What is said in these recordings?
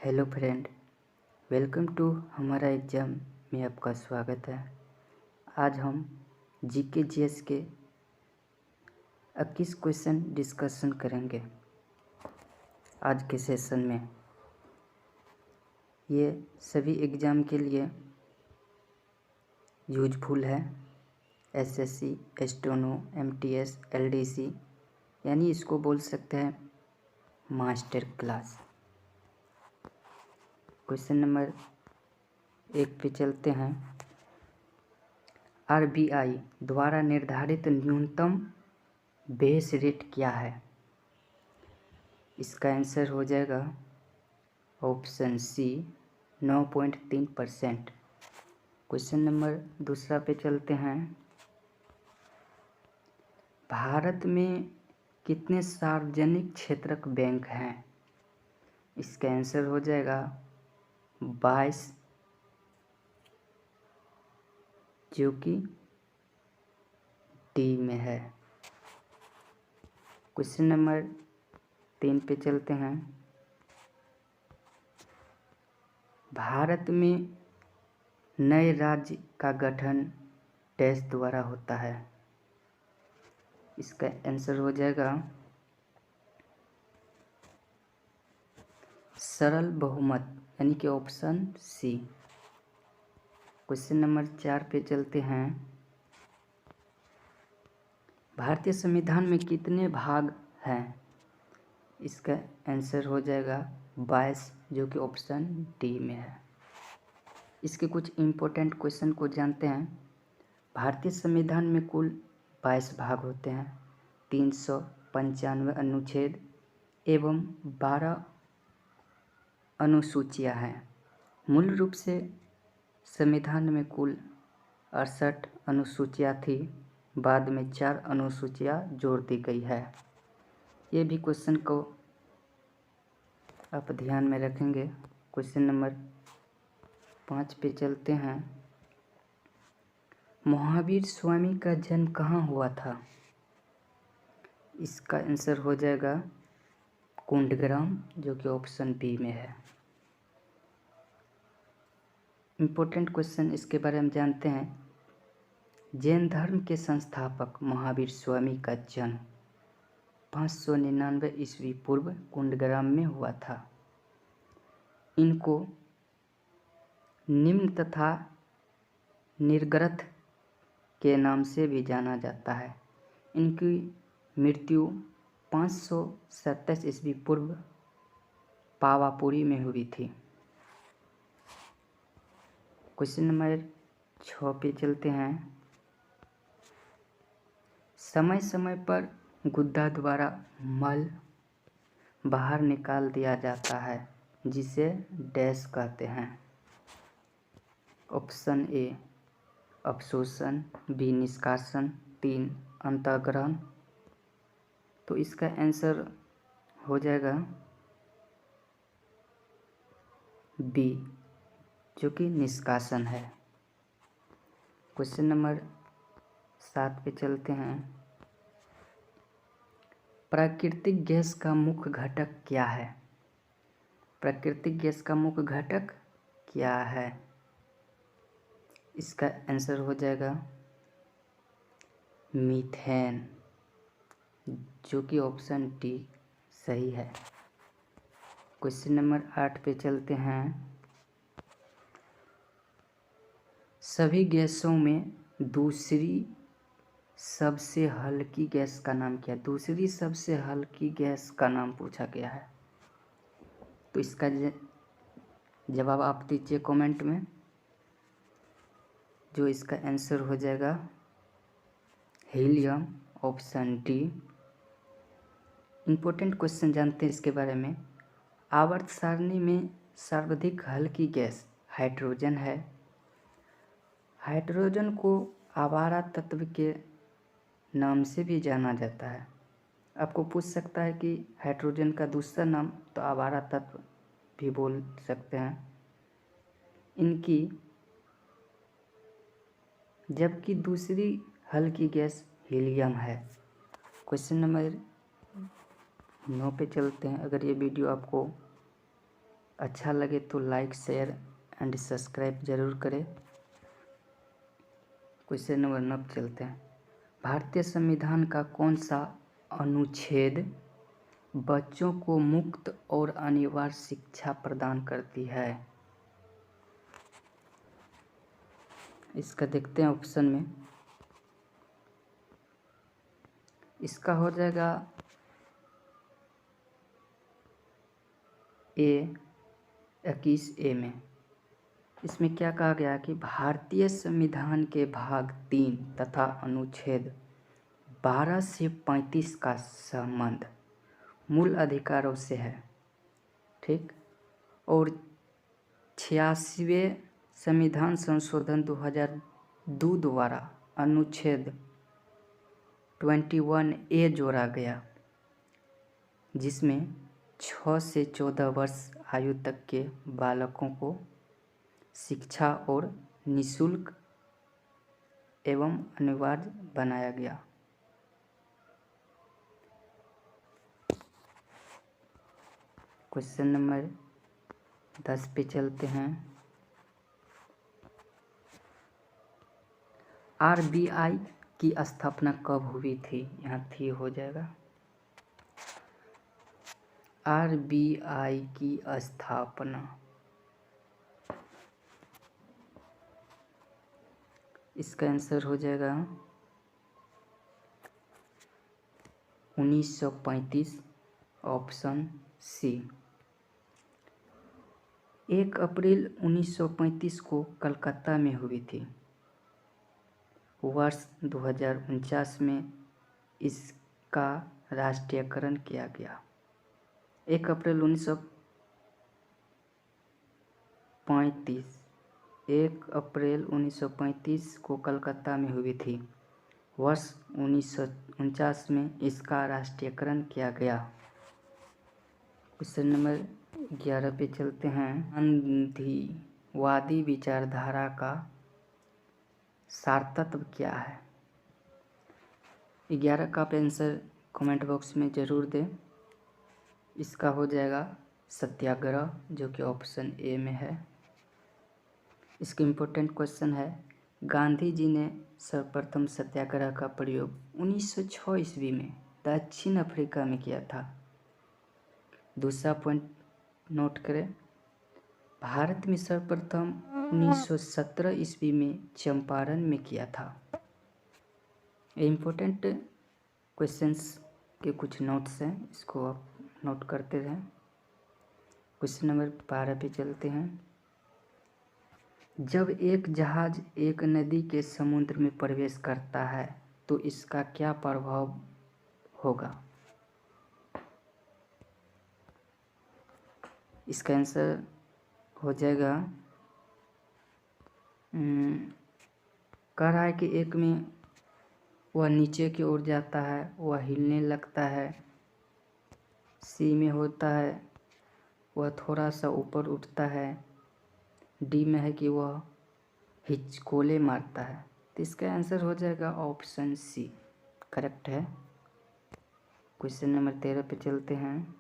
Hello friend, welcome to हमारा exam में आपका स्वागत है। आज हम जीके जीएस के 21 क्वेश्चन डिस्कशन करेंगे आज के सेशन में। ये सभी एग्ज़ाम के लिए यूजफुल है। एसएससी, स्टेनो, एमटीएस, एलडीसी, यानी इसको बोल सकते हैं मास्टर क्लास। क्वेश्चन नंबर 1 पे चलते हैं। आरबीआई द्वारा निर्धारित न्यूनतम बेस रेट क्या है? इसका आंसर हो जाएगा ऑप्शन सी 9.3%। क्वेश्चन नंबर 2 पे चलते हैं। भारत में कितने सार्वजनिक क्षेत्रक बैंक हैं? इसका आंसर हो जाएगा 22, जो कि डी में है। क्वेश्चन नंबर 3 पे चलते हैं। भारत में नए राज्य का गठन डैश द्वारा होता है? इसका आंसर हो जाएगा सरल बहुमत, यानी कि ऑप्शन सी। क्वेश्चन नंबर 4 पे चलते हैं। भारतीय संविधान में कितने भाग हैं? इसका आंसर हो जाएगा 22, जो कि ऑप्शन डी में है। इसके कुछ इम्पोर्टेंट क्वेश्चन को जानते हैं। भारतीय संविधान में कुल 22 भाग होते हैं, 395 अनुच्छेद एवं 12 अनुसूचियां हैं। मूल रूप से संविधान में कुल 68 अनुसूचियां थी, बाद में 4 अनुसूचियां जोड़ दी गई है। ये भी क्वेश्चन को आप ध्यान में रखेंगे। क्वेश्चन नंबर 5 पे चलते हैं। महावीर स्वामी का जन्म कहाँ हुआ था? इसका आंसर हो जाएगा कुंडग्राम, जो कि ऑप्शन बी में है। इम्पोर्टेंट क्वेश्चन इसके बारे में जानते हैं। जैन धर्म के संस्थापक महावीर स्वामी का जन्म 599 ईस्वी पूर्व कुंडग्राम में हुआ था। इनको निम्न तथा निर्ग्रथ के नाम से भी जाना जाता है। इनकी मृत्यु 527 ईस्वी पूर्व पावापुरी में हुई थी। क्वेश्चन नंबर 6 पे चलते हैं। समय समय पर गुद्दा द्वारा मल बाहर निकाल दिया जाता है, जिसे डैश कहते हैं। ऑप्शन ए अवशोषण, बी निष्कासन, 3 अंतःग्रहण। तो इसका आंसर हो जाएगा बी, जो कि निष्कासन है। क्वेश्चन नंबर 7 पे चलते हैं। प्राकृतिक गैस का मुख्य घटक क्या है? प्राकृतिक गैस का मुख्य घटक क्या है? इसका आंसर हो जाएगा मीथेन, जो कि ऑप्शन डी सही है। क्वेश्चन नंबर 8 पे चलते हैं। सभी गैसों में दूसरी सबसे हल्की गैस का नाम क्या है? दूसरी सबसे हल्की गैस का नाम पूछा गया है। तो इसका जवाब आप दीजिए कमेंट में। जो इसका आंसर हो जाएगा helium, option D. Important question जानते हैं इसके बारे में। आवर्त सारणी में सर्वाधिक हल्की गैस हाइड्रोजन है। हाइड्रोजन को आवारा तत्व के नाम से भी जाना जाता है। आपको पूछ सकता है कि हाइड्रोजन का दूसरा नाम, तो आवारा तत्व भी बोल सकते हैं इनकी। जबकि दूसरी हल्की गैस हीलियम है। क्वेश्चन नंबर 9 पे चलते हैं। अगर ये वीडियो आपको अच्छा लगे तो लाइक शेयर एंड सब्सक्राइब जरूर करें। क्वेश्चन नंबर 9 चलते हैं। भारतीय संविधान का कौन सा अनुच्छेद बच्चों को मुक्त और अनिवार्य शिक्षा प्रदान करती है? इसका देखते हैं ऑप्शन में। इसका हो जाएगा ए 21A में। इसमें क्या कहा गया कि भारतीय संविधान के भाग 3 तथा अनुच्छेद 12 से 35 का संबंध मूल अधिकारों से है, ठीक। और 86वें संविधान संशोधन 2002 द्वारा अनुच्छेद 21A जोड़ा गया, जिसमें 6 से 14 वर्ष आयु तक के बालकों को शिक्षा और निःशुल्क एवं अनिवार्य बनाया गया। क्वेश्चन नंबर 10 पे चलते हैं। RBI की स्थापना कब हुई थी? यहाँ थी हो जाएगा। RBI की स्थापना इसका आंसर हो जाएगा 1935, ऑप्शन सी। 1 अप्रैल 1935 को कलकत्ता में हुई थी। वर्ष 2049 में इसका राष्ट्रीयकरण किया गया। 1 अप्रैल 1935 को कलकत्ता में हुई थी। वर्ष 1949 में इसका राष्ट्रीयकरण किया गया। क्वेश्चन नंबर 11 पे चलते हैं। गांधीवादी विचारधारा का सार तत्व क्या है? 11 का आंसर कमेंट बॉक्स में ज़रूर दें। इसका हो जाएगा सत्याग्रह, जो कि ऑप्शन ए में है। इसका इम्पोर्टेंट क्वेश्चन है, गांधी जी ने सर्वप्रथम सत्याग्रह का प्रयोग 1906 ईस्वी में दक्षिण अफ्रीका में किया था। दूसरा पॉइंट नोट करें, भारत में सर्वप्रथम 1917 ईस्वी में चंपारण में किया था। इम्पोर्टेंट क्वेश्चंस के कुछ नोट्स हैं, इसको आप नोट करते रहें। क्वेश्चन नंबर 12 पे चलते हैं। जब एक जहाज एक नदी के समुद्र में प्रवेश करता है तो इसका क्या प्रभाव होगा? इसका आंसर हो जाएगा, कह रहा है कि एक में वह नीचे की ओर जाता है, वह हिलने लगता है। सी में होता है वह थोड़ा सा ऊपर उठता है। डी में है कि वह हिचकोले मारता है। तो इसका आंसर हो जाएगा ऑप्शन सी, करेक्ट है। क्वेश्चन नंबर 13 पे चलते हैं।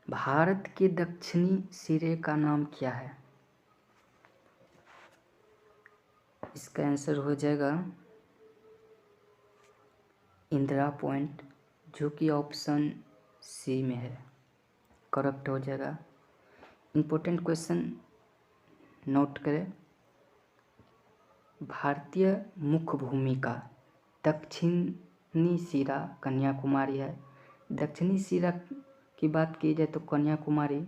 भारत के दक्षिणी सिरे का नाम क्या है? इसका आंसर हो जाएगा इंदिरा पॉइंट, जो कि ऑप्शन सी में है, करेक्ट हो जाएगा। इम्पोर्टेंट क्वेश्चन नोट करें, भारतीय मुख्य भूमि का दक्षिणी सिरा कन्याकुमारी है। दक्षिणी सिरा की बात की जाए तो कन्याकुमारी,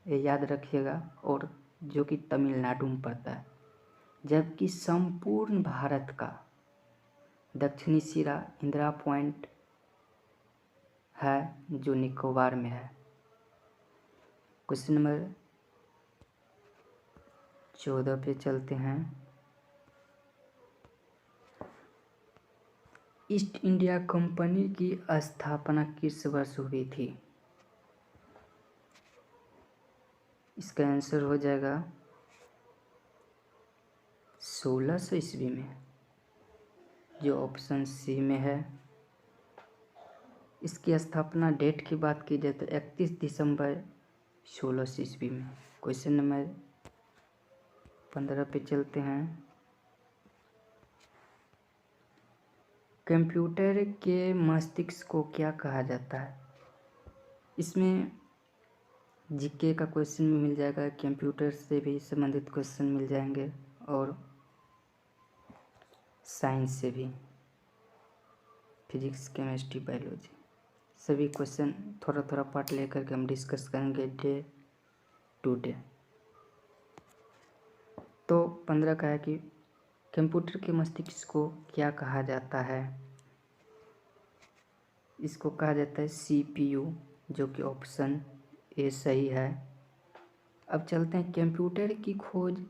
ये याद रखिएगा, और जो कि तमिलनाडु में पड़ता है। जबकि संपूर्ण भारत का दक्षिणी सिरा इंदिरा पॉइंट है, जो निकोबार में है। क्वेश्चन नंबर 14 पे चलते हैं। ईस्ट इंडिया कंपनी की स्थापना किस वर्ष हुई थी? इसका आंसर हो जाएगा 1600 ईस्वी में, जो ऑप्शन सी में है। इसकी स्थापना डेट की बात की जाए तो 31 दिसंबर 1600 ईस्वी में। क्वेश्चन नंबर 15 पे चलते हैं। कंप्यूटर के मस्तिष्क को क्या कहा जाता है? इसमें जीके का क्वेश्चन भी मिल जाएगा, कंप्यूटर से भी संबंधित क्वेश्चन मिल जाएंगे और साइंस से भी, फिजिक्स केमिस्ट्री बायोलॉजी सभी क्वेश्चन थोड़ा थोड़ा पार्ट लेकर के हम डिस्कस करेंगे डे टू डे। तो 15 का है कि कंप्यूटर के मस्तिष्क को क्या कहा जाता है? इसको कहा जाता है CPU, जो कि ऑप्शन ए सही है। अब चलते हैं, कंप्यूटर की खोज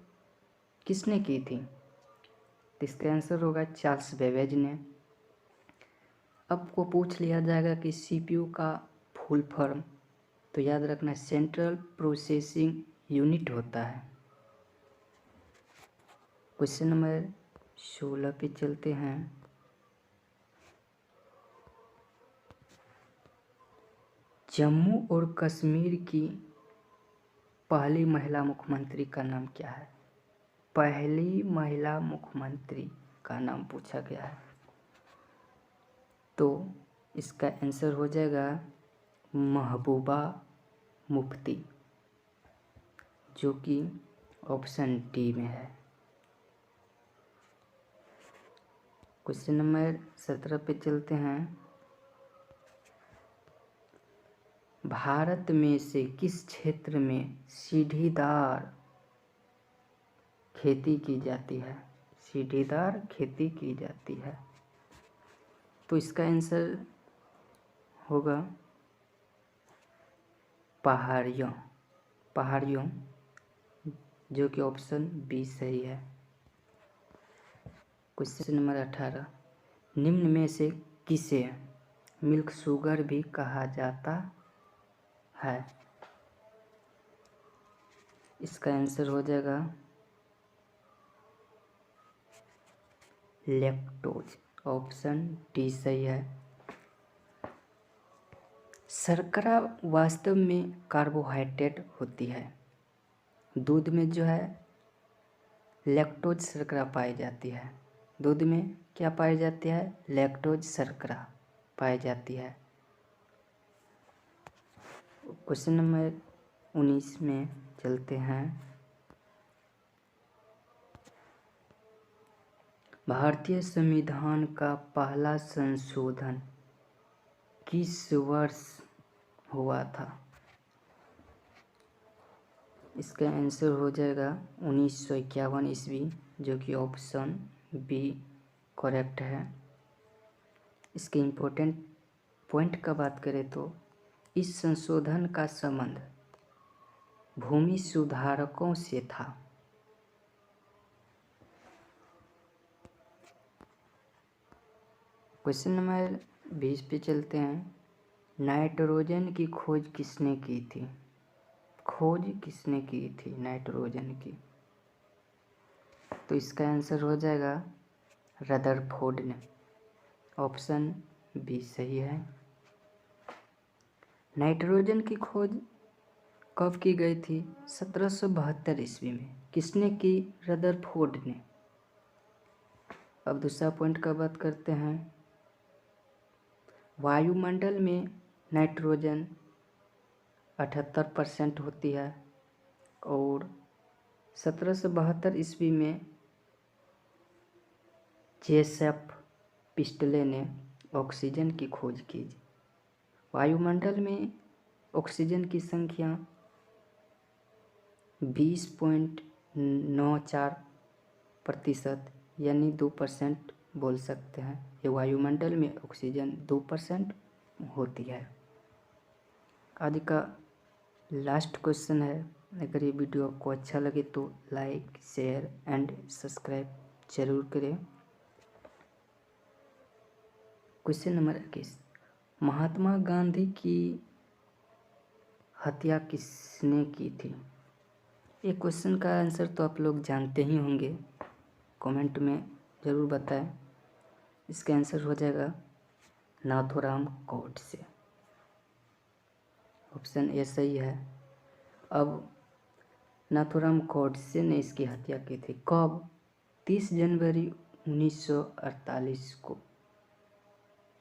किसने की थी? तो इसका आंसर होगा चार्ल्स बेबेज ने। अब को पूछ लिया जाएगा कि CPU का फुल फॉर्म, तो याद रखना सेंट्रल प्रोसेसिंग यूनिट होता है। क्वेश्चन नंबर 16 पे चलते हैं। जम्मू और कश्मीर की पहली महिला मुख्यमंत्री का नाम क्या है? पहली महिला मुख्यमंत्री का नाम पूछा गया है, तो इसका आंसर हो जाएगा महबूबा मुफ्ती, जो कि ऑप्शन डी में है। क्वेश्चन नंबर 17 पे चलते हैं। भारत में से किस क्षेत्र में सीढ़ीदार खेती की जाती है? सीढ़ीदार खेती की जाती है, तो इसका आंसर होगा पहाड़ियों, जो कि ऑप्शन बी सही है। क्वेश्चन नंबर 18, निम्न में से किसे मिल्क शुगर भी कहा जाता है? इसका आंसर हो जाएगा लैक्टोज, ऑप्शन डी सही है। शर्करा वास्तव में कार्बोहाइड्रेट होती है। दूध में जो है लैक्टोज शर्करा पाई जाती है। दूध में क्या पाई जाती है? लैक्टोज शर्करा पाई जाती है। क्वेश्चन नंबर 19 में चलते हैं। भारतीय संविधान का पहला संशोधन किस वर्ष हुआ था? इसका आंसर हो जाएगा 1951 ईस्वी, जो कि ऑप्शन बी करेक्ट है। इसके इम्पोर्टेंट पॉइंट का बात करें तो इस संशोधन का संबंध भूमि सुधारकों से था। क्वेश्चन नंबर 20 पे चलते हैं। नाइट्रोजन की खोज किसने की थी? खोज किसने की थी नाइट्रोजन की? तो इसका आंसर हो जाएगा रदरफोर्ड ने, ऑप्शन बी सही है। नाइट्रोजन की खोज कब की गई थी? 1772 ईस्वी में। किसने की? रदरफोर्ड ने। अब दूसरा पॉइंट का बात करते हैं। वायुमंडल में नाइट्रोजन 78% होती है और 1772 ईस्वी में जेसेफ पिस्टले ने ऑक्सीजन की खोज की। वायुमंडल में ऑक्सीजन की संख्या 20.94% यानी 2% बोल सकते हैं। ये वायुमंडल में ऑक्सीजन 2% होती है। आज का लास्ट क्वेश्चन है। अगर ये वीडियो आपको अच्छा लगे तो लाइक, शेयर एंड सब्सक्राइब जरूर करें। क्वेश्चन नंबर 21, महात्मा गांधी की हत्या किसने की थी? ये क्वेश्चन का आंसर तो आप लोग जानते ही होंगे, कमेंट में ज़रूर बताएं। इसका आंसर हो जाएगा नाथूराम गोडसे। ऑप्शन ए सही है। अब नाथूराम गोडसे ने इसकी हत्या की थी कब? 30 जनवरी 1948 को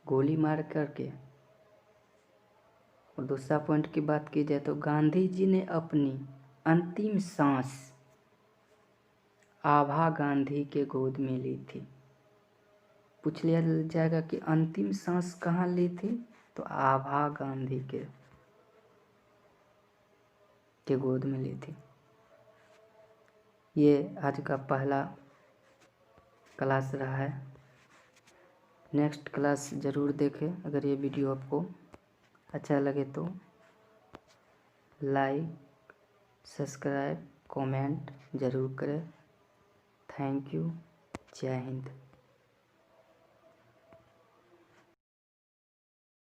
गोली मार करके। और दूसरा पॉइंट की बात की जाए तो गांधी जी ने अपनी अंतिम सांस आभा गांधी के गोद में ली थी। पूछ लिया जाएगा कि अंतिम सांस कहाँ ली थी, तो आभा गांधी के गोद में ली थी। ये आज का पहला क्लास रहा है। नेक्स्ट क्लास ज़रूर देखें। अगर ये वीडियो आपको अच्छा लगे तो लाइक, सब्सक्राइब, कमेंट ज़रूर करें। Thank you. जय हिंद।